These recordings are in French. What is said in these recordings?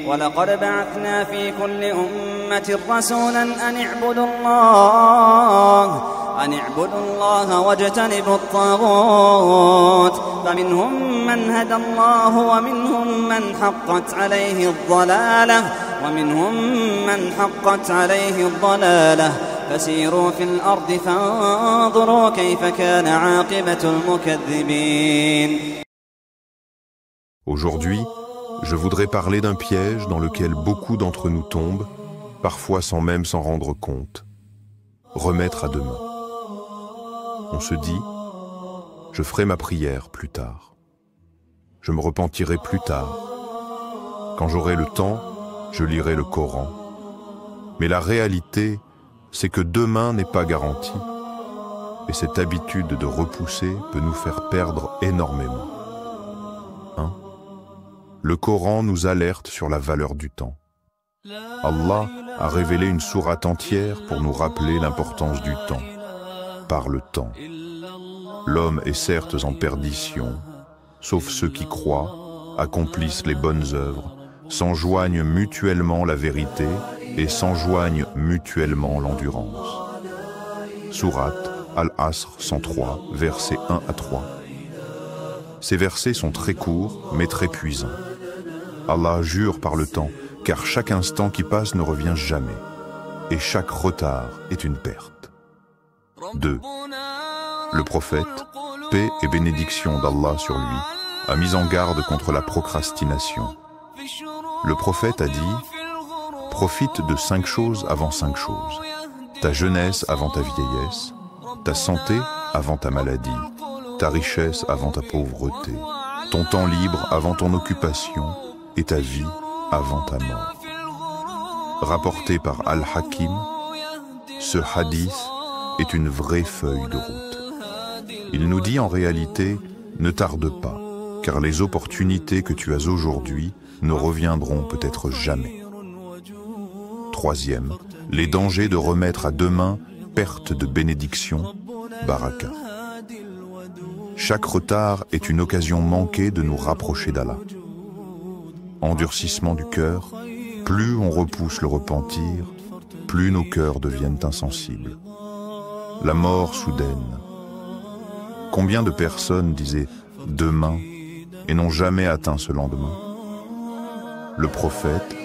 ولقد بعثنا في كل أمة رسولا أن اعبدوا الله واجتنبوا الطاغوت فمنهم من هدى الله ومنهم من حقت عليه الضلالة فسيروا في الأرض فانظروا كيف كان عاقبة المكذبين. Aujourd'hui, je voudrais parler d'un piège dans lequel beaucoup d'entre nous tombent, parfois sans même s'en rendre compte. Remettre à demain. On se dit, je ferai ma prière plus tard. Je me repentirai plus tard. Quand j'aurai le temps, je lirai le Coran. Mais la réalité, c'est que demain n'est pas garanti. Et cette habitude de repousser peut nous faire perdre énormément. Le Coran nous alerte sur la valeur du temps. Allah a révélé une sourate entière pour nous rappeler l'importance du temps. Par le temps. L'homme est certes en perdition, sauf ceux qui croient, accomplissent les bonnes œuvres, s'enjoignent mutuellement la vérité et s'enjoignent mutuellement l'endurance. Sourate Al-Asr 103, versets 1 à 3. Ces versets sont très courts, mais très puissants. Allah jure par le temps, car chaque instant qui passe ne revient jamais, et chaque retard est une perte. 2. Le prophète, paix et bénédiction d'Allah sur lui, a mis en garde contre la procrastination. Le prophète a dit, profite de 5 choses avant 5 choses. Ta jeunesse avant ta vieillesse, ta santé avant ta maladie, ta richesse avant ta pauvreté, ton temps libre avant ton occupation et ta vie avant ta mort. Rapporté par Al-Hakim, ce hadith est une vraie feuille de route. Il nous dit en réalité, ne tarde pas, car les opportunités que tu as aujourd'hui ne reviendront peut-être jamais. 3e, les dangers de remettre à demain perte de bénédiction, baraka. Chaque retard est une occasion manquée de nous rapprocher d'Allah. Endurcissement du cœur, plus on repousse le repentir, plus nos cœurs deviennent insensibles. La mort soudaine. Combien de personnes disaient « demain » et n'ont jamais atteint ce lendemain? Le prophète,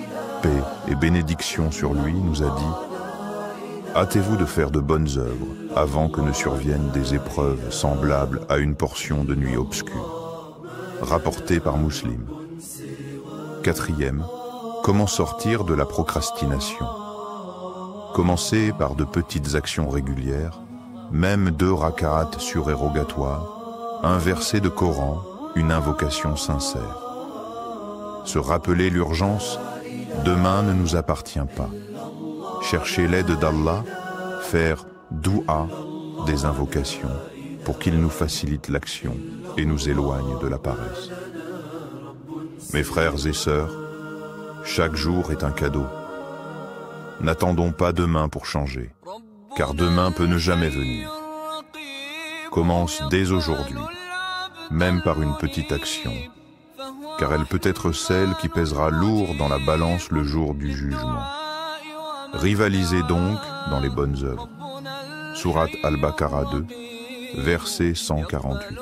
paix et bénédiction sur lui, nous a dit « hâtez-vous de faire de bonnes œuvres avant que ne surviennent des épreuves semblables à une portion de nuit obscure. » Rapporté par Muslim. 4e, comment sortir de la procrastination? Commencez par de petites actions régulières, même 2 raka'at surérogatoires, un verset de Coran, une invocation sincère. Se rappeler l'urgence, demain ne nous appartient pas. Chercher l'aide d'Allah, faire doua, des invocations, pour qu'il nous facilite l'action et nous éloigne de la paresse. Mes frères et sœurs, chaque jour est un cadeau. N'attendons pas demain pour changer, car demain peut ne jamais venir. Commence dès aujourd'hui, même par une petite action, car elle peut être celle qui pèsera lourd dans la balance le jour du jugement. Rivalisez donc dans les bonnes œuvres. Sourate Al-Baqarah 2, verset 148.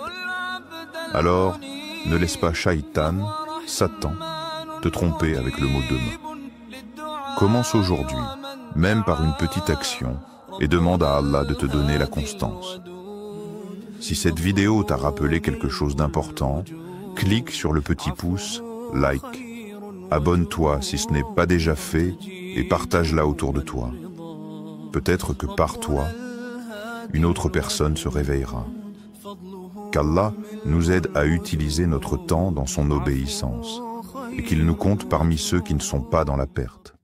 Alors, ne laisse pas Shaitan, Satan, te tromper avec le mot demain. Commence aujourd'hui, même par une petite action, et demande à Allah de te donner la constance. Si cette vidéo t'a rappelé quelque chose d'important, clique sur le petit pouce, like. Abonne-toi si ce n'est pas déjà fait et partage-la autour de toi. Peut-être que par toi, une autre personne se réveillera. Qu'Allah nous aide à utiliser notre temps dans son obéissance et qu'il nous compte parmi ceux qui ne sont pas dans la perte.